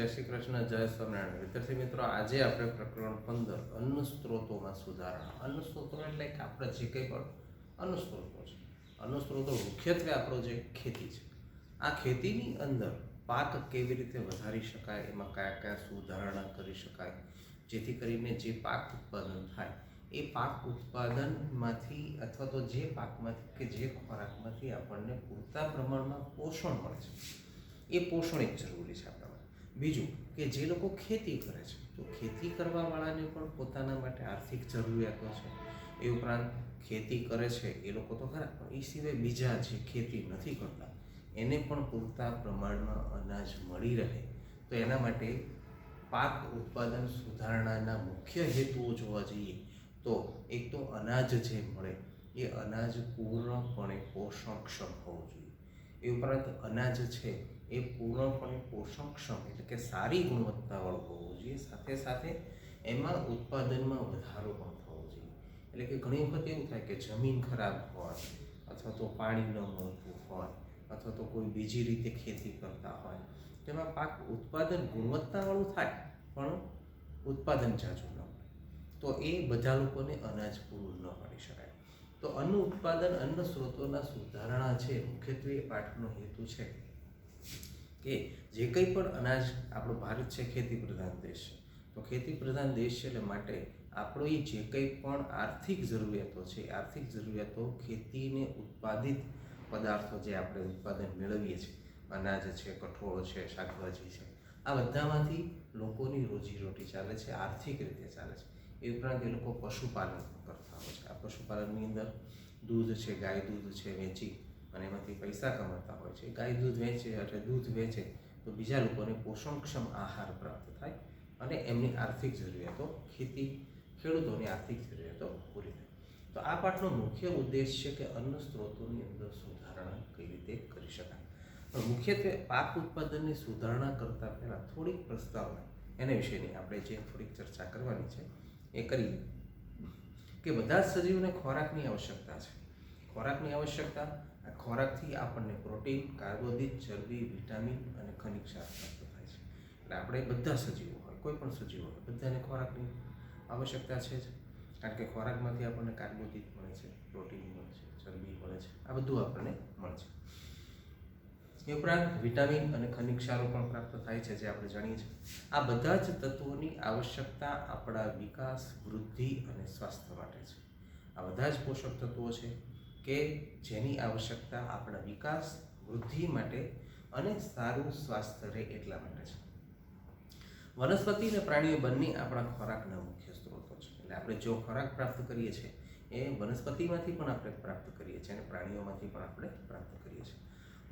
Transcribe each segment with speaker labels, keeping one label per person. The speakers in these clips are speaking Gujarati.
Speaker 1: જય શ્રી કૃષ્ણ, જય સ્વામિનારાયણ. વિદ્યાર્થી મિત્રો, આજે આપણે પ્રકરણ 15 અન્ન સ્ત્રોતોમાં સુધારણા. અન્ન સ્ત્રોતો એટલે કે આપણે જે કંઈ પણ અન્ન સ્ત્રોતો છે, અન્ન સ્ત્રોતો મુખ્યત્વે આપણો જે ખેતી છે, આ ખેતીની અંદર પાક કેવી રીતે વધારી શકાય, એમાં કયા કયા સુધારણા કરી શકાય, જેથી કરીને જે પાક ઉત્પાદન થાય એ પાક ઉત્પાદનમાંથી અથવા તો જે પાકમાંથી કે જે ખોરાકમાંથી આપણને પૂરતા પ્રમાણમાં પોષણ મળે છે, એ પોષણ એક જરૂરી છે આપણા માટે. બીજું કે જે લોકો ખેતી કરે છે, તો ખેતી કરવાવાળાને પણ પોતાના માટે આર્થિક જરૂરિયાતો છે. એ ઉપરાંત ખેતી કરે છે એ લોકો તો ખરા, પણ એ સિવાય બીજા જે ખેતી નથી કરતા એને પણ પૂરતા પ્રમાણમાં અનાજ મળી રહે. તો એના માટે પાક ઉત્પાદન સુધારણાના મુખ્ય હેતુઓ જોવા જઈએ તો એક તો અનાજ જે મળે એ અનાજ પૂર્ણપણે પોષણક્ષમ હોવું જોઈએ. એ ઉપરાંત અનાજ છે એ પૂર્ણપણે પોષણક્ષમ એટલે કે સારી ગુણવત્તાવાળું હોવું જોઈએ. સાથે સાથે એમાં ઉત્પાદનમાં વધારો પણ થવો જોઈએ. એટલે કે ઘણી વખત એવું થાય કે જમીન ખરાબ હોય, અથવા તો પાણી ન મળતું હોય, અથવા તો કોઈ બીજી રીતે ખેતી કરતા હોય, તેમાં પાક ઉત્પાદન ગુણવત્તાવાળું થાય પણ ઉત્પાદન ઝાઝું ન મળે, તો એ બધા લોકોને અનાજ પૂરું ન પાડી શકાય. તો અન્ન ઉત્પાદન, અન્ન સ્ત્રોતોના સુધારણા છે મુખ્યત્વે પાઠનો હેતુ છે કે જે કંઈ પણ અનાજ, આપણો ભારત છે ખેતી પ્રધાન દેશ છે, તો ખેતી પ્રધાન દેશ છે એટલે માટે આપણો એ જે કંઈ પણ આર્થિક જરૂરિયાતો છે, આર્થિક જરૂરિયાતો ખેતીને ઉત્પાદિત પદાર્થો જે આપણે ઉત્પાદન મેળવીએ છીએ, અનાજ છે, કઠોળ છે, શાકભાજી છે, આ બધામાંથી લોકોની રોજીરોટી ચાલે છે, આર્થિક રીતે ચાલે છે. એ ઉપરાંત એ લોકો પશુપાલન કરતા હોય છે. આ પશુપાલનની અંદર દૂધ છે, ગાય દૂધ છે વેચી અને એમાંથી પૈસા કમાતા હોય છે. ગાય દૂધ વેચે એટલે દૂધ વેચે તો બીજા લોકોને પોષણક્ષમ આહાર પ્રાપ્ત થાય અને એમની આર્થિક જરૂરિયાતો, ખેડૂતોની આર્થિક જરૂરિયાતો પૂરી થાય. તો આ પાઠનો મુખ્ય ઉદ્દેશ છે કે અન્ન સ્ત્રોતોની અંદર સુધારણા કઈ રીતે કરી શકાય. પણ મુખ્યત્વે પાક ઉત્પાદનની સુધારણા કરતાં પહેલાં થોડીક પ્રસ્તાવના એના વિશેની આપણે જે થોડીક ચર્ચા કરવાની છે એ કરીએ કે બધા જ સજીવોને ખોરાકની આવશ્યકતા છે. ખોરાકની આવશ્યકતા, આ ખોરાકથી આપણને પ્રોટીન, કાર્બોદિત, ચરબી, વિટામિન અને ખનિજ ક્ષાર પ્રાપ્ત થાય છે. એટલે આપણે બધા સજીવો હોય, કોઈ પણ સજીવો હોય, બધાને ખોરાકની આવશ્યકતા છે જ. કારણ કે ખોરાકમાંથી આપણને કાર્બોદિત મળે છે, પ્રોટીન મળે છે, ચરબી મળે છે, આ બધું આપણને મળે છે. એ ઉપરાંત વિટામિન અને ખનિજ ક્ષારો પણ પ્રાપ્ત થાય છે, જે આપણે જાણીએ છીએ. આ બધા જ તત્વોની આવશ્યકતા આપણા વિકાસ, વૃદ્ધિ અને સ્વાસ્થ્ય માટે છે. આ બધા જ પોષક તત્વો છે કે જેની આવશ્યકતા આપણા વિકાસ, વૃદ્ધિ માટે અને સારું સ્વાસ્થ્ય રહે એટલા માટે છે. વનસ્પતિ અને પ્રાણીઓ બંને આપણા ખોરાકના મુખ્ય સ્ત્રોતો છે. એટલે આપણે જો ખોરાક પ્રાપ્ત કરીએ છીએ એ વનસ્પતિમાંથી પણ આપણે પ્રાપ્ત કરીએ છીએ અને પ્રાણીઓમાંથી પણ આપણે પ્રાપ્ત કરીએ છીએ.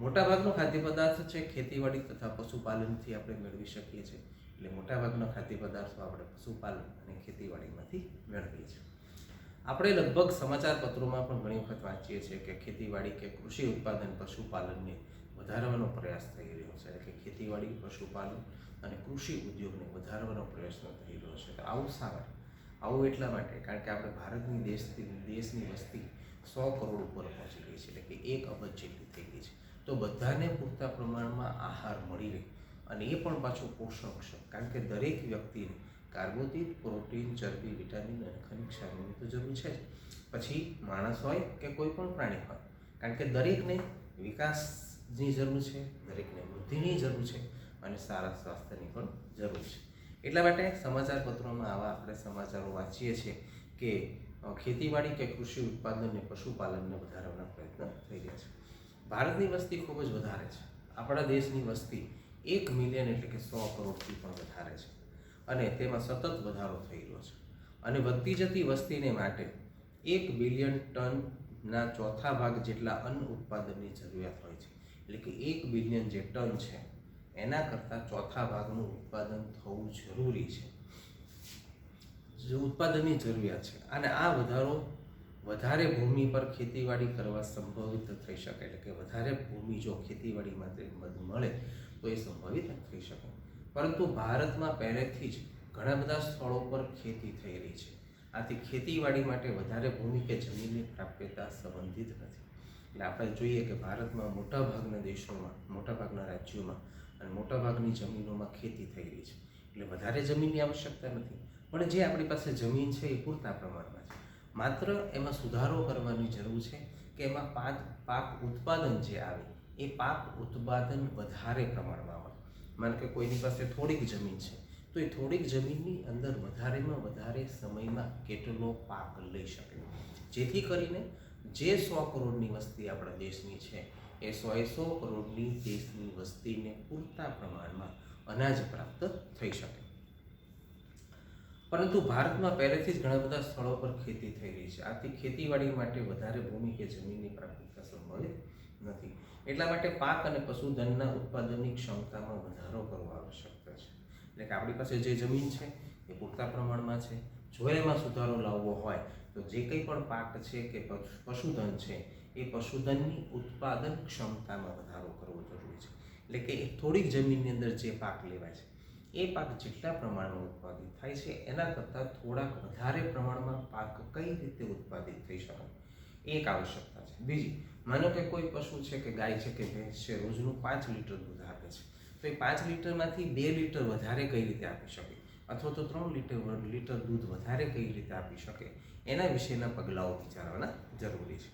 Speaker 1: મોટાભાગનો ખાદ્ય પદાર્થ છે ખેતીવાડી તથા પશુપાલનથી આપણે મેળવી શકીએ છીએ. એટલે મોટાભાગના ખાદ્ય પદાર્થો આપણે પશુપાલન અને ખેતીવાડીમાંથી મેળવીએ છીએ. આપણે લગભગ સમાચાર પત્રોમાં પણ ઘણી વખત વાંચીએ છીએ કે ખેતીવાડી કે કૃષિ ઉત્પાદન પશુપાલનને વધારવાનો પ્રયાસ થઈ રહ્યો છે. એટલે કે ખેતીવાડી, પશુપાલન અને કૃષિ ઉદ્યોગને વધારવાનો પ્રયત્ન થઈ રહ્યો છે. તો આવું શા માટે? આવું એટલા માટે કારણ કે આપણે ભારતની દેશની વસ્તી 100 કરોડ ઉપર પહોંચી ગઈ છે, એટલે કે 1 અબજ જેટલી થઈ ગઈ છે. તો બધાને પૂરતા પ્રમાણમાં આહાર મળી રહે અને એ પણ પાછું પોષણક્ષમ, કારણ કે દરેક વ્યક્તિને કાર્બોદિત, પ્રોટીન, ચરબી, વિટામિન અને ખનિજ ક્ષારોની તો જરૂર છે જ. પછી માણસ હોય કે કોઈ પણ પ્રાણી હોય, કારણ કે દરેકને વિકાસની જરૂર છે, દરેકને વૃદ્ધિની જરૂર છે અને સારા સ્વાસ્થ્યની પણ જરૂર છે. એટલા માટે સમાચાર પત્રોમાં આવા આપણે સમાચારો વાંચીએ છીએ કે ખેતીવાડી કે કૃષિ ઉત્પાદન અને પશુપાલનને વધારવાના પ્રયત્ન થઈ રહ્યા છે. ભારતની વસ્તી ખૂબ જ વધારે છે. આપણા દેશની વસ્તી 1 મિલિયન એટલે કે 100 કરોડથી પણ વધારે છે અને તેમાં સતત વધારો થઈ રહ્યો છે. અને વધતી જતી વસ્તીને માટે 1 બિલિયન ટનના ચોથા ભાગ જેટલા અન્ન ઉત્પાદનની જરૂરિયાત હોય છે. એટલે કે 1 બિલિયન જે ટન છે એના કરતાં ચોથા ભાગનું ઉત્પાદન થવું જરૂરી છે, જે ઉત્પાદનની જરૂરિયાત છે. અને આ વધારે ભૂમિ પર ખેતીવાડી કરવા સંભવિત થઈ શકે. એટલે કે વધારે ભૂમિ જો ખેતીવાડી માટે મળે તો એ સંભવિત થઈ શકે. પરંતુ ભારતમાં પહેલેથી જ ઘણા બધા સ્થળો પર ખેતી થઈ રહી છે. આથી ખેતીવાડી માટે વધારે ભૂમિ કે જમીનની પ્રાપ્યતા સંબંધિત નથી. એટલે આપણે જોઈએ કે ભારતમાં મોટાભાગના દેશોમાં, મોટાભાગના રાજ્યોમાં અને મોટાભાગની જમીનોમાં ખેતી થઈ રહી છે, એટલે વધારે જમીનની આવશ્યકતા નથી. પણ જે આપણી પાસે જમીન છે એ પૂરતા પ્રમાણમાં છે. માત્ર એમાં સુધારો કરવાની જરૂર છે કે એમાં પાક ઉત્પાદન જે આવે એ પાક ઉત્પાદન વધારે પ્રમાણમાં આવે. માનો કે કોઈની પાસે થોડીક જમીન છે તો એ થોડીક જમીનની અંદર વધારેમાં વધારે સમયમાં કેટલો પાક લઈ શકે, જેથી કરીને જે 100 કરોડની વસ્તી આપણા દેશની છે એ 100 કરોડની દેશની વસ્તીને પૂરતા પ્રમાણમાં અનાજ પ્રાપ્ત થઈ શકે. પરંતુ ભારતમાં પહેલેથી જ ઘણા બધા સ્થળો પર ખેતી થઈ રહી છે, આથી ખેતીવાડી માટે વધારે ભૂમિ કે જમીનની પ્રાપ્યતા સંભવિત નથી. એટલા માટે પાક અને પશુધનના ઉત્પાદનની ક્ષમતામાં વધારો કરવો આવશ્યકતા છે. એટલે કે આપણી પાસે જે જમીન છે એ પૂરતા પ્રમાણમાં છે. જો એમાં સુધારો લાવવો હોય તો જે કંઈ પણ પાક છે કે પશુધન છે એ પશુધનની ઉત્પાદન ક્ષમતામાં વધારો કરવો જરૂરી છે. એટલે કે થોડીક જમીનની અંદર જે પાક લેવાય છે એ પાક જેટલા પ્રમાણમાં ઉત્પાદિત થાય છે એના કરતાં થોડાક વધારે પ્રમાણમાં પાક કઈ રીતે ઉત્પાદિત થઈ શકે એ એક આવશ્યકતા છે. બીજી, માનો કે કોઈ પશુ છે કે ગાય છે કે ભેંસ છે રોજનું 5 લીટર દૂધ આપે છે, તો એ 5 લીટરમાંથી 2 લીટર વધારે કઈ રીતે આપી શકે, અથવા તો 3 લીટર દૂધ વધારે કઈ રીતે આપી શકે, એના વિશેના પગલાઓ વિચારવાના જરૂરી છે.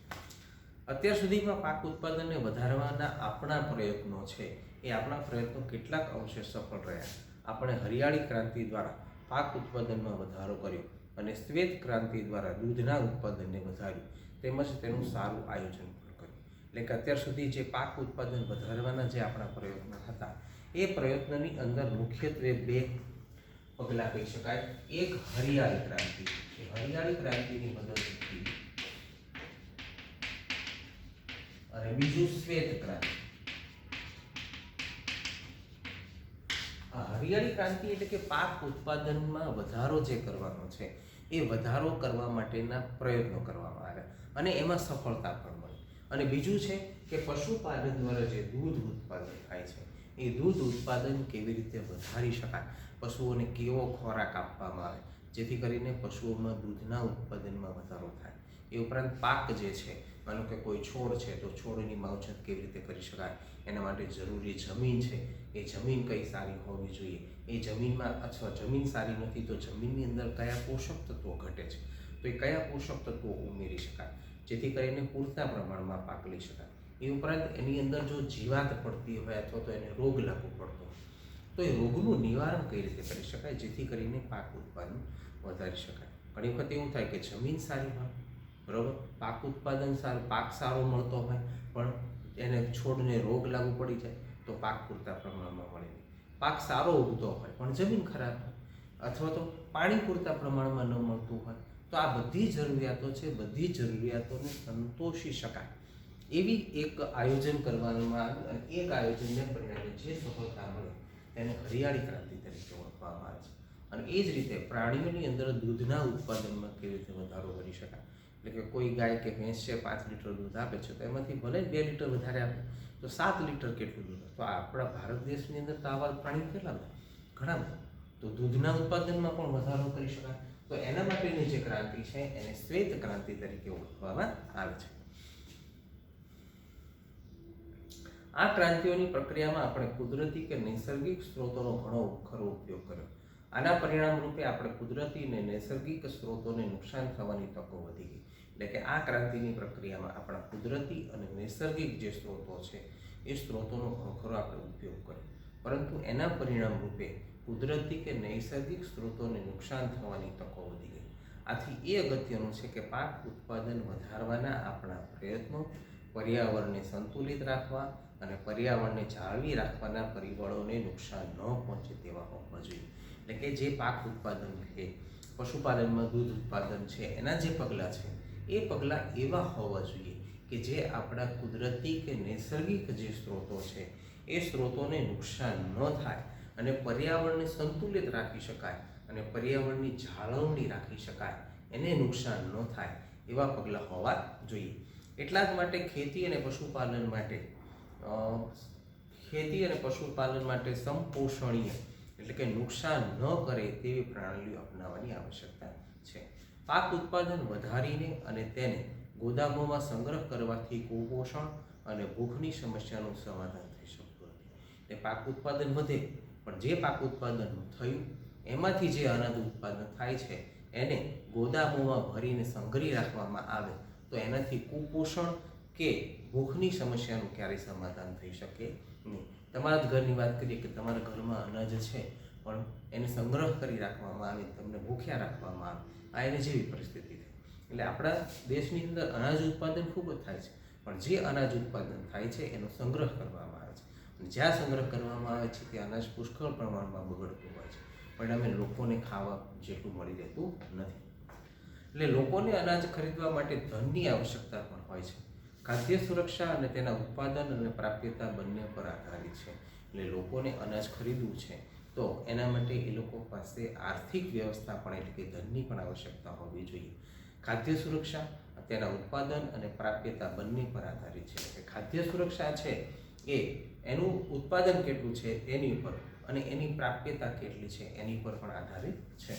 Speaker 1: અત્યાર સુધીમાં પાક ઉત્પાદનને વધારવાના આપણા પ્રયત્નો છે એ આપણા પ્રયત્નો કેટલાક અંશે સફળ રહ્યા. આપણે હરિયાળી ક્રાંતિ દ્વારા પાક ઉત્પાદનમાં વધારો કર્યો અને શ્વેત ક્રાંતિ દ્વારા દૂધના ઉત્પાદનને વધાર્યું, તેમજ તેનું સારું આયોજન પણ કર્યું. એટલે કે અત્યાર સુધી જે પાક ઉત્પાદન વધારવાના જે આપણા પ્રયત્નો હતા એ પ્રયત્નની અંદર મુખ્યત્વે 2 પગલાં કહી શકાય. એક હરિયાળી ક્રાંતિ, હરિયાળી ક્રાંતિની મદદથી, અને બીજું શ્વેત ક્રાંતિ. હરિયાળી ક્રાંતિ એટલે કે પાક ઉત્પાદનમાં વધારો જે કરવાનો છે એ વધારો કરવા માટેના પ્રયત્નો કરવામાં આવ્યા અને એમાં સફળતા પણ મળી. અને બીજું છે કે પશુપાલન દ્વારા જે દૂધ ઉત્પાદન થાય છે એ દૂધ ઉત્પાદન કેવી રીતે વધારી શકાય, પશુઓને કેવો ખોરાક આપવામાં આવે જેથી કરીને પશુઓમાં દૂધના ઉત્પાદનમાં વધારો થાય. એ ઉપરાંત પાક જે છે, માનો કે કોઈ છોડ છે તો છોડની માવજત કેવી રીતે કરી શકાય, એના માટે જરૂરી જમીન છે એ જમીન કઈ સારી હોવી જોઈએ, એ જમીનમાં અથવા જમીન સારી નથી તો જમીનની અંદર કયા પોષક તત્વો ઘટે છે તો એ કયા પોષક તત્વો ઉમેરી શકાય જેથી કરીને પૂરતા પ્રમાણમાં પાક લઈ શકાય. એ ઉપરાંત એની અંદર જો જીવાત પડતી હોય અથવા તો એને રોગ લાગુ પડતો હોય તો એ રોગનું નિવારણ કઈ રીતે કરી શકાય જેથી કરીને પાક ઉત્પાદન વધારી શકાય. ઘણી વખત એવું થાય કે જમીન સારી હોય, બરાબર, પાક ઉત્પાદન સારું, પાક સારો મળતો હોય પણ એને છોડને રોગ લાગુ પડી જાય તો પાક પૂરતા પ્રમાણમાં મળે નહીં. પાક સારો ઉગતો હોય પણ જમીન ખરાબ હોય અથવા તો પાણી પૂરતા પ્રમાણમાં ન મળતું હોય તો આ બધી જરૂરિયાતો છે, બધી જરૂરિયાતોને સંતોષી શકાય એવી એક આયોજન કરવામાં આવ્યું અને એક આયોજનને પરિણામે જે સફળતા મળે તેને હરિયાળી ક્રાંતિ તરીકે ઓળખવામાં આવે છે. અને એ જ રીતે પ્રાણીઓની અંદર દૂધના ઉત્પાદનમાં કેવી રીતે વધારો કરી શકાય. એટલે કે કોઈ ગાય કે ભેંસ છે 5 લીટર દૂધ આપે છે તો એમાંથી ભલે 2 લીટર વધારે આપે તો 7 લીટર કેટલું દૂધ, તો આપણા ભારત દેશની અંદર તો આવા પ્રાણી કેટલા બધા, ઘણા બધા, તો દૂધના ઉત્પાદનમાં પણ વધારો કરી શકાય. તો એના માટેની જે ક્રાંતિ છે એને શ્વેત ક્રાંતિ તરીકે ઓળખવામાં આવે છે. આ ક્રાંતિઓની પ્રક્રિયામાં આપણે કુદરતી કે નૈસર્ગિક સ્ત્રોતોનો ઘણો ખરો ઉપયોગ કર્યો. આના પરિણામ રૂપે આપણે કુદરતી અને નૈસર્ગિક સ્ત્રોતોને નુકસાન થવાની તકો વધી ગઈ. એટલે કે આ ક્રાંતિની પ્રક્રિયામાં આપણા કુદરતી અને નૈસર્ગિક જે સ્ત્રોતો છે એ સ્ત્રોતોનો ઘણો ખરો આપણે ઉપયોગ કર્યો, પરંતુ એના પરિણામ રૂપે કુદરતી કે નૈસર્ગિક સ્ત્રોતોને નુકસાન થવાની તકો વધી ગઈ. આથી એ અગત્યનું છે કે પાક ઉત્પાદન વધારવાના આપણા પ્રયત્નો પર્યાવરણને સંતુલિત રાખવા અને પર્યાવરણને જાળવી રાખવાના પરિબળોને નુકસાન ન પહોંચે તેવા હોવા જોઈએ. એટલે કે જે પાક ઉત્પાદન છે, પશુપાલનમાં દૂધ ઉત્પાદન છે, એના જે પગલાં છે એ પગલાં એવા હોવા જોઈએ કે જે આપણા કુદરતી કે નૈસર્ગિક જે સ્ત્રોતો છે એ સ્ત્રોતોને નુકસાન ન થાય અને પર્યાવરણને સંતુલિત રાખી શકાય અને પર્યાવરણની જાળવણી રાખી શકાય, એને નુકસાન ન થાય એવા પગલાં હોવા જોઈએ. એટલા જ માટે ખેતી અને પશુપાલન માટે સમપોષણીય એટલે કે નુકસાન ન કરે તેવી પ્રણાલીઓ અપનાવવાની આવશ્યકતા છે. પાક ઉત્પાદન વધારીને અને તેને ગોદામોમાં સંગ્રહ કરવાથી કુપોષણ અને ભૂખની સમસ્યાનું સમાધાન થઈ શકતું નથી. તે પાક ઉત્પાદન વધે, પણ જે પાક ઉત્પાદન થયું એમાંથી જે અનાજ ઉત્પાદન થાય છે એને ગોદામોમાં ભરીને સંગ્રહી રાખવામાં આવે તો એનાથી કુપોષણ કે ભૂખની સમસ્યાનું ક્યારેય સમાધાન થઈ શકે નહીં. તમારા જ ઘરની વાત કરીએ કે તમારા ઘરમાં અનાજ છે પણ એને સંગ્રહ કરી રાખવામાં આવે, તમને ભૂખ્યા રાખવામાં આવે, આ એને જેવી પરિસ્થિતિ થાય. એટલે આપણા દેશની અંદર અનાજ ઉત્પાદન ખૂબ જ થાય છે, પણ જે અનાજ ઉત્પાદન થાય છે એનો સંગ્રહ કરવામાં આવે છે, અને જ્યાં સંગ્રહ કરવામાં આવે છે તે અનાજ પુષ્કળ પ્રમાણમાં બગડતું હોય છે, પરિણામે લોકોને ખાવા જેટલું મળી રહેતું નથી. એટલે લોકોને અનાજ ખરીદવા માટે ધનની આવશ્યકતા પણ હોય છે. ખાદ્ય સુરક્ષા અને તેના ઉત્પાદન અને પ્રાપ્યતા બંને પર આધારિત છે. એટલે લોકોને અનાજ ખરીદવું છે તો એના માટે એ લોકો પાસે આર્થિક વ્યવસ્થા પણ એટલે કે ધનની પણ આવશ્યકતા હોવી જોઈએ. ખાદ્ય સુરક્ષા તેના ઉત્પાદન અને પ્રાપ્યતા બંને પર આધારિત છે. એટલે ખાદ્ય સુરક્ષા છે એ એનું ઉત્પાદન કેટલું છે એની ઉપર અને એની પ્રાપ્યતા કેટલી છે એની પર પણ આધારિત છે.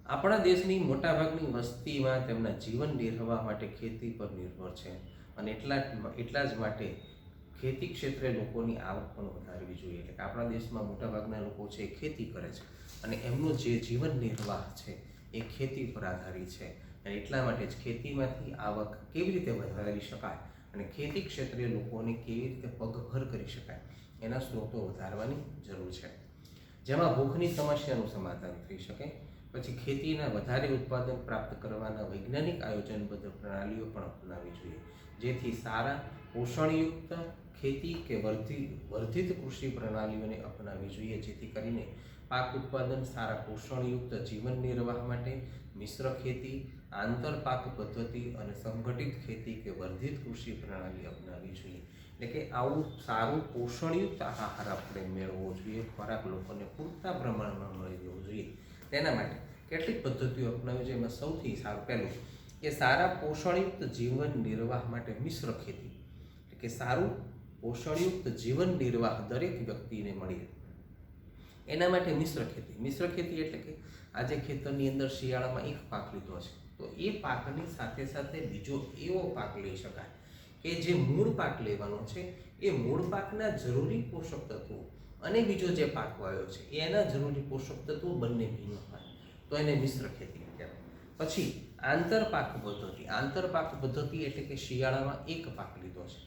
Speaker 1: આપણા દેશની મોટાભાગની વસ્તીમાં તેમના જીવન નિર્વાહ માટે ખેતી પર નિર્ભર છે, અને એટલા જ માટે ખેતી ક્ષેત્રે લોકોની આવક પણ વધારવી જોઈએ. એટલે કે આપણા દેશમાં મોટાભાગના લોકો છે એ ખેતી કરે છે અને એમનો જે જીવન નિર્વાહ છે એ ખેતી પર આધારિત છે, અને એટલા માટે જ ખેતીમાંથી આવક કેવી રીતે વધારી શકાય અને ખેતી ક્ષેત્રે લોકોને કેવી રીતે પગભર કરી શકાય એના સ્ત્રોતો વધારવાની જરૂર છે, જેમાં ભૂખની સમસ્યાનું સમાધાન થઈ શકે. પછી ખેતીના વધારે ઉત્પાદન પ્રાપ્ત કરવાના વૈજ્ઞાનિક આયોજનબદ્ધ પ્રણાલીઓ પણ અપનાવવી જોઈએ, જેથી સારા પોષણયુક્ત ખેતી કે વર્ધિત કૃષિ પ્રણાલીઓને અપનાવવી જોઈએ, જેથી કરીને પાક ઉત્પાદન, સારા પોષણયુક્ત જીવન નિર્વાહ માટે મિશ્ર ખેતી, આંતર પાક પદ્ધતિ અને સંગઠિત ખેતી કે વર્ધિત કૃષિ પ્રણાલી અપનાવવી જોઈએ. એટલે કે આવું સારું પોષણયુક્ત આહાર આપણે મેળવવો જોઈએ, ખોરાક લોકોને પૂરતા પ્રમાણમાં મળી રહેવો જોઈએ. તેના માટે કેટલીક પદ્ધતિઓ અપનાવી છે. એમાં સૌથી સારું પહેલું કે સારા પોષણયુક્ત જીવન નિર્વાહ માટે મિશ્ર ખેતી, એટલે કે સારું પોષણયુક્ત જીવન નિર્વાહ દરેક વ્યક્તિને મળી રહે એના માટે મિશ્ર ખેતી. મિશ્ર ખેતી એટલે કે આજે ખેતરની અંદર શિયાળામાં એક પાક લીધો છે તો એ પાકની સાથે સાથે બીજો એવો પાક લઈ શકાય કે જે મૂળ પાક લેવાનો છે એ મૂળ પાકના જરૂરી પોષક તત્વો અને બીજો જે પાક વાવ્યો છે એના જરૂરી પોષક તત્વો બંને ભિન્ન હોય તો એને મિશ્ર ખેતી કહેવાય. પછી આંતરપાક પદ્ધતિ. આંતરપાક પદ્ધતિ એટલે કે શિયાળામાં એક પાક લીધો છે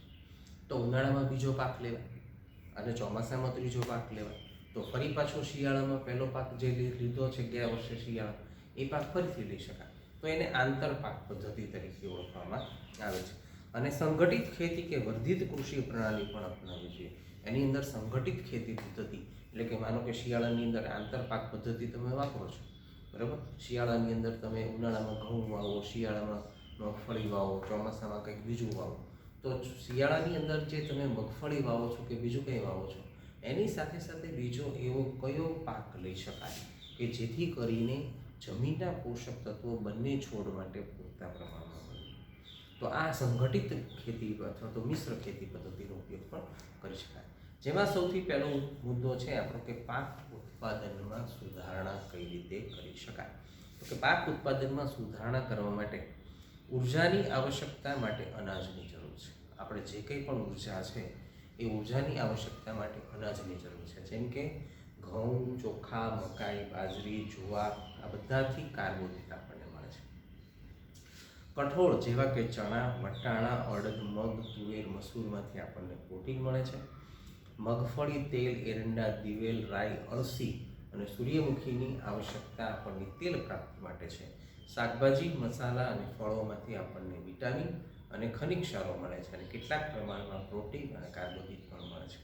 Speaker 1: તો ઉનાળામાં બીજો પાક લેવાય અને ચોમાસામાં ત્રીજો પાક લેવાય, તો ફરી પાછો શિયાળામાં પહેલો પાક જે લીધો છે ગયા વર્ષે શિયાળામાં એ પાક ફરીથી લઈ શકાય, તો એને આંતરપાક પદ્ધતિ તરીકે ઓળખવામાં આવે છે. અને સંગઠિત ખેતી કે વર્ધિત કૃષિ પ્રણાલી પણ અપનાવવી જોઈએ. એની અંદર સંગઠિત ખેતી પદ્ધતિ એટલે કે માનો કે શિયાળાની અંદર આંતરપાક પદ્ધતિ તમે વાપરો છો, બરાબર. શિયાળાની અંદર તમે ઉનાળામાં ઘઉં વાવો, શિયાળામાં મગફળી વાવો, ચોમાસામાં કંઈક બીજું વાવો, તો શિયાળાની અંદર જે તમે મગફળી વાવો છો કે બીજું કંઈ વાવો છો એની સાથે સાથે બીજો એવો કયો પાક લઈ શકાય કે જેથી કરીને જમીનના પોષક તત્વો બંને છોડ માટે પૂરતા પ્રમાણમાં મળે. તો આ સંગઠિત ખેતી અથવા તો મિશ્ર ખેતી પદ્ધતિનો ઉપયોગ પણ કરી શકાય. જેમાં સૌથી પહેલો મુદ્દો છે આપણો કે પાક ઉત્પાદનમાં સુધારણા કઈ રીતે કરી શકાય. તો કે પાક ઉત્પાદનમાં સુધારણા કરવા માટે ઉર્જાની આવશ્યકતા માટે અનાજની જરૂર છે. આપણે જે કંઈ પણ ઉર્જા છે એ ઉર્જાની આવશ્યકતા માટે અનાજની જરૂર છે. જેમ કે ઘઉં, ચોખા, મકાઈ, બાજરી, જુવાર આ બધાથી કાર્બોદિત આપણને મળે છે. કઠોળ જેવા કે ચણા, વટાણા, અડદ, મગ, તુવેર, મસૂરમાંથી આપણને પ્રોટીન મળે છે. મગફળી, તેલ, એરંડા, દિવેલ, રાઈ, અળસી અને સૂર્યમુખીની આવશ્યકતા આપણને તેલ પ્રાપ્તિ માટે છે. શાકભાજી, મસાલા અને ફળોમાંથી આપણને વિટામિન અને ખનિજ ક્ષારો મળે છે અને કેટલાક પ્રમાણમાં પ્રોટીન અને કાર્બોદિત પણ મળે છે.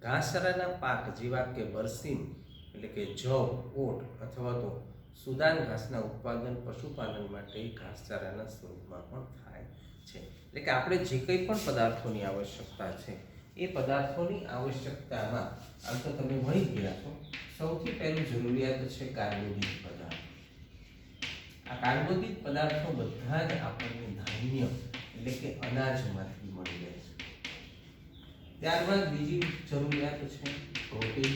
Speaker 1: ઘાસચારાના પાક જેવા કે બરસીમ એટલે કે જવ, ઓટ અથવા તો સુદાન ઘાસના ઉત્પાદન પશુપાલન માટે ઘાસચારાના સ્વરૂપમાં પણ થાય છે. એટલે કે આપણે જે કંઈ પણ પદાર્થોની આવશ્યકતા છે એ પદાર્થોની આવશ્યકતામાં આમ તો તમે ભણી ગયા છો, સૌથી પહેલું જરૂરિયાત છે કાર્બોદિત પદાર્થ. આ કાર્બોદિત પદાર્થો બધા જ આપણને ધાન્ય એટલે કે અનાજમાંથી મળી રહે છે. ત્યારબાદ બીજી જરૂરિયાત છે પ્રોટીન.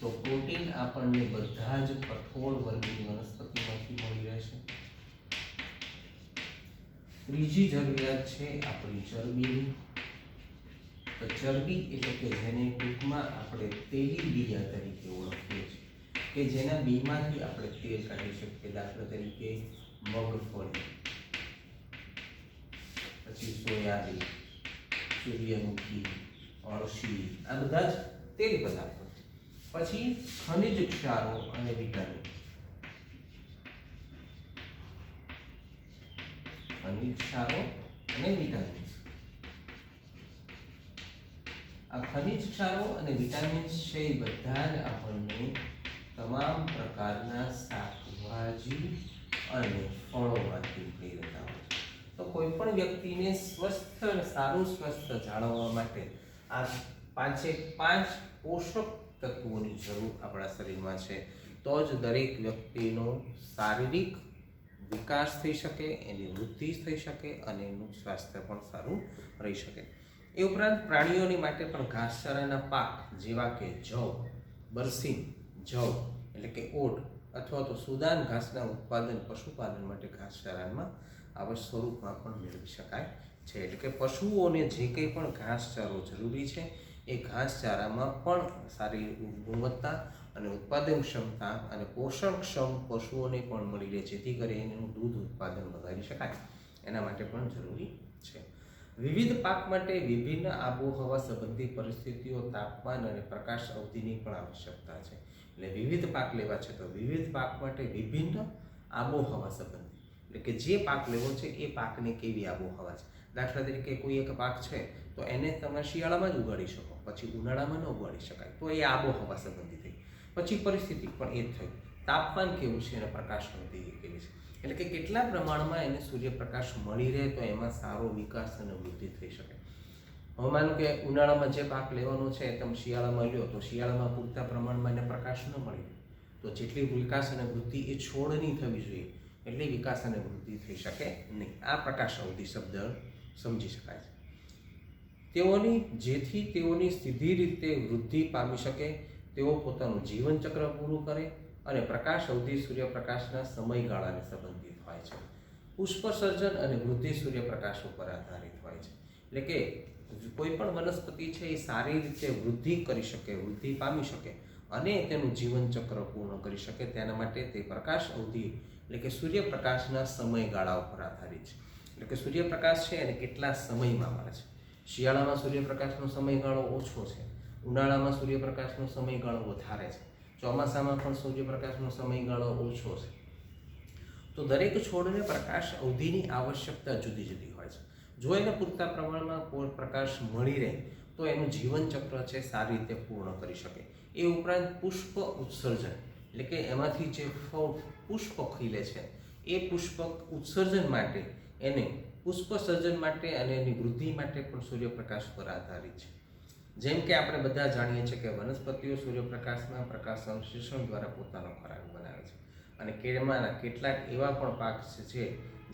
Speaker 1: તો પ્રોટીન આપણને બધા જ કઠોળ વર્ગની વનસ્પતિમાંથી મળી રહેશે. ત્રીજી જરૂરિયાત છે આપણી ચરબીની. તો તો ચરબી એટલે કે જેને ટૂંકમાં આપણે તેલીબિયા તરીકે ઓળખીએ છીએ, કે જેના બીમાંથી આપણે તેલ કાઢી શકીએ. દાખલા તરીકે મગફળી, પછી સોયાબીન, સૂર્યમુખી, અળસી, આ બધા જ તેલ પદાર્થો. પછી ખનિજ ક્ષારો અને વિટામિન. ખનિજ ક્ષારો અને વિટામિન. આ ખનિજ ક્ષારો અને વિટામિન્સ છે એ બધા જ આપણને તમામ પ્રકારના શાકભાજી અને ફળોમાંથી મળી રહેતા હોય છે. તો કોઈ પણ વ્યક્તિને સ્વસ્થ અને સારું સ્વાસ્થ્ય જાળવવા માટે આ 5 પોષક તત્વોની જરૂર આપણા શરીરમાં છે. તો જ દરેક વ્યક્તિનો શારીરિક વિકાસ થઈ શકે, એની વૃદ્ધિ થઈ શકે અને એનું સ્વાસ્થ્ય પણ સારું રહી શકે. એ ઉપરાંત પ્રાણીઓની માટે પણ ઘાસચારાના પાક જેવા કે જવ, બરસીમ, જવ એટલે કે ઓટ અથવા તો સુદાન ઘાસના ઉત્પાદન પશુપાલન માટે ઘાસચારામાં આવા સ્વરૂપમાં પણ મેળવી શકાય છે. એટલે કે પશુઓને જે કંઈ પણ ઘાસચારો જરૂરી છે એ ઘાસચારામાં પણ સારી ગુણવત્તા અને ઉત્પાદન ક્ષમતા અને પોષણક્ષમ પશુઓને પણ મળી રહે, જેથી કરીને એનું દૂધ ઉત્પાદન વધારી શકાય. એના માટે પણ જરૂરી છે. વિવિધ પાક માટે વિભિન્ન આબોહવા સંબંધી પરિસ્થિતિઓ, તાપમાન અને પ્રકાશ અવધિની પણ આવશ્યકતા છે. એટલે વિવિધ પાક લેવા છે તો વિવિધ પાક માટે વિભિન્ન આબોહવા સંબંધી, એટલે કે જે પાક લેવો છે એ પાકની કેવી આબોહવા છે. દાખલા તરીકે કોઈ એક પાક છે તો એને તમે શિયાળામાં જ ઉગાડી શકો, પછી ઉનાળામાં ન ઉગાડી શકાય, તો એ આબોહવા સંબંધી થઈ. પછી પરિસ્થિતિ પણ એ જ થઈ, તાપમાન કેવું છે અને પ્રકાશ અવધિ કેવી છે, એટલે કે કેટલા પ્રમાણમાં એને સૂર્યપ્રકાશ મળી રહે તો એમાં સારો વિકાસ અને વૃદ્ધિ થઈ શકે. હવે માનો કે ઉનાળામાં જે પાક લેવાનો છે તમે શિયાળામાં લ્યો તો શિયાળામાં પૂરતા પ્રમાણમાં એને પ્રકાશ ન મળી તો જેટલી વિકાસ અને વૃદ્ધિ એ છોડની થવી જોઈએ એટલી વિકાસ અને વૃદ્ધિ થઈ શકે નહીં. આ પ્રકાશ અવધિ શબ્દ સમજી શકાય છે. જેથી તેઓની સીધી રીતે વૃદ્ધિ પામી શકે, તેઓ પોતાનું જીવનચક્ર પૂરું કરે અને પ્રકાશ અવધિ સૂર્યપ્રકાશના સમયગાળાને સંબંધિત હોય છે. પુષ્પસર્જન અને વૃદ્ધિ સૂર્યપ્રકાશ ઉપર આધારિત હોય છે. એટલે કે કોઈ પણ વનસ્પતિ છે એ સારી રીતે વૃદ્ધિ કરી શકે, વૃદ્ધિ પામી શકે અને તેનું જીવનચક્ર પૂર્ણ કરી શકે તેના માટે તે પ્રકાશ અવધિ એટલે કે સૂર્યપ્રકાશના સમયગાળા ઉપર આધારિત છે. એટલે કે સૂર્યપ્રકાશ છે એને કેટલા સમયમાં મળે છે. શિયાળામાં સૂર્યપ્રકાશનો સમયગાળો ઓછો છે, ઉનાળામાં સૂર્યપ્રકાશનો સમયગાળો વધારે છે, ચોમાસામાં પણ સૂર્યપ્રકાશનો સમયગાળો ઓછો છે. તો દરેક છોડને પ્રકાશ અવધિની આવશ્યકતા જુદી જુદી હોય છે. જો એને પૂરતા પ્રમાણમાં પ્રકાશ મળી રહે તો એનું જીવનચક્ર છે સારી રીતે પૂર્ણ કરી શકે. એ ઉપરાંત પુષ્પ ઉત્સર્જન એટલે કે એમાંથી જે પુષ્પ ખીલે છે એ પુષ્પ ઉત્સર્જન માટે એને પુષ્પ સર્જન માટે અને એની વૃદ્ધિ માટે પણ સૂર્યપ્રકાશ પર આધારિત છે. જેમ કે આપણે બધા જાણીએ છીએ કે વનસ્પતિઓ સૂર્યપ્રકાશના પ્રકાશ સંશ્લેષણ દ્વારા પોતાનો ખોરાક બનાવે છે અને કેળમાંના કેટલાક એવા પણ પાક છે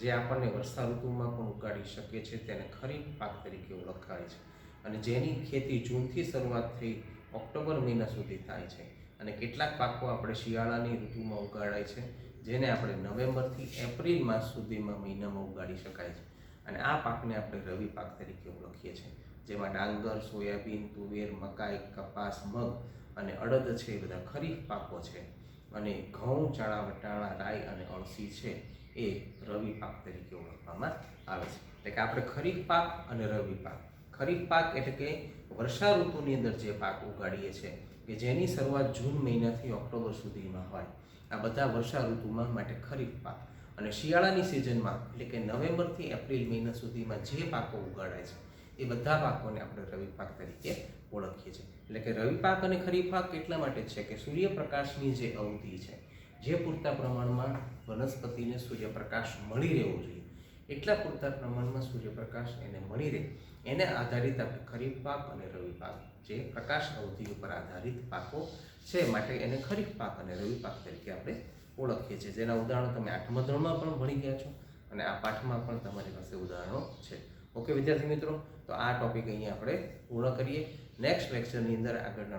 Speaker 1: જે આપણને વર્ષા ઋતુમાં પણ ઉગાડી શકીએ છીએ, તેને ખરીફ પાક તરીકે ઓળખાય છે અને જેની ખેતી જૂનથી શરૂઆત થઈ ઓક્ટોબર મહિના સુધી થાય છે. અને કેટલાક પાકો આપણે શિયાળાની ઋતુમાં ઉગાડાય છે જેને આપણે નવેમ્બરથી એપ્રિલ માસ સુધીમાં મહિનામાં ઉગાડી શકાય છે. અને આ પાકને આપણે રવિ પાક તરીકે ઓળખીએ છીએ, જેમાં ડાંગર, સોયાબીન, તુવેર, મકાઈ, કપાસ, મગ અને અડદ છે એ બધા ખરીફ પાકો છે. અને ઘઉં, ચણા, વટાણા, રાઈ અને અળસી છે એ રવિ પાક તરીકે ઓળખવામાં આવે છે. એટલે કે આપણે ખરીફ પાક અને રવિ પાક. ખરીફ પાક એટલે કે વર્ષા ઋતુની અંદર જે પાક ઉગાડીએ છીએ કે જેની શરૂઆત જૂન મહિનાથી ઓક્ટોબર સુધીમાં હોય, આ બધા વર્ષા ઋતુમાં માટે ખરીફ પાક. અને શિયાળાની સિઝનમાં એટલે કે નવેમ્બરથી એપ્રિલ મહિના સુધીમાં જે પાકો ઉગાડાય છે એ બધા પાકોને આપણે રવિ પાક તરીકે ઓળખીએ છીએ. એટલે કે રવિ પાક અને ખરીફ પાક એટલા માટે છે કે સૂર્યપ્રકાશની જે અવધિ છે, જે પૂરતા પ્રમાણમાં વનસ્પતિને સૂર્યપ્રકાશ મળી રહેવો જોઈએ એટલા પૂરતા પ્રમાણમાં સૂર્યપ્રકાશ એને મળી રહે એને આધારિત આપણે ખરીફ પાક અને રવિ પાક જે પ્રકાશ અવધિ ઉપર આધારિત પાકો છે માટે એને ખરીફ પાક અને રવિ પાક તરીકે આપણે ઓળખીએ છીએ. જેના ઉદાહરણો તમે 8મા ધોરણમાં પણ ભણી ગયા છો અને આ પાઠમાં પણ તમારી પાસે ઉદાહરણો છે. ઓકે વિદ્યાર્થી મિત્રો, તો આ ટોપિક અહીંયા આપણે પૂર્ણ કરીએ. નેક્સ્ટ લેક્ચરની અંદર આગળના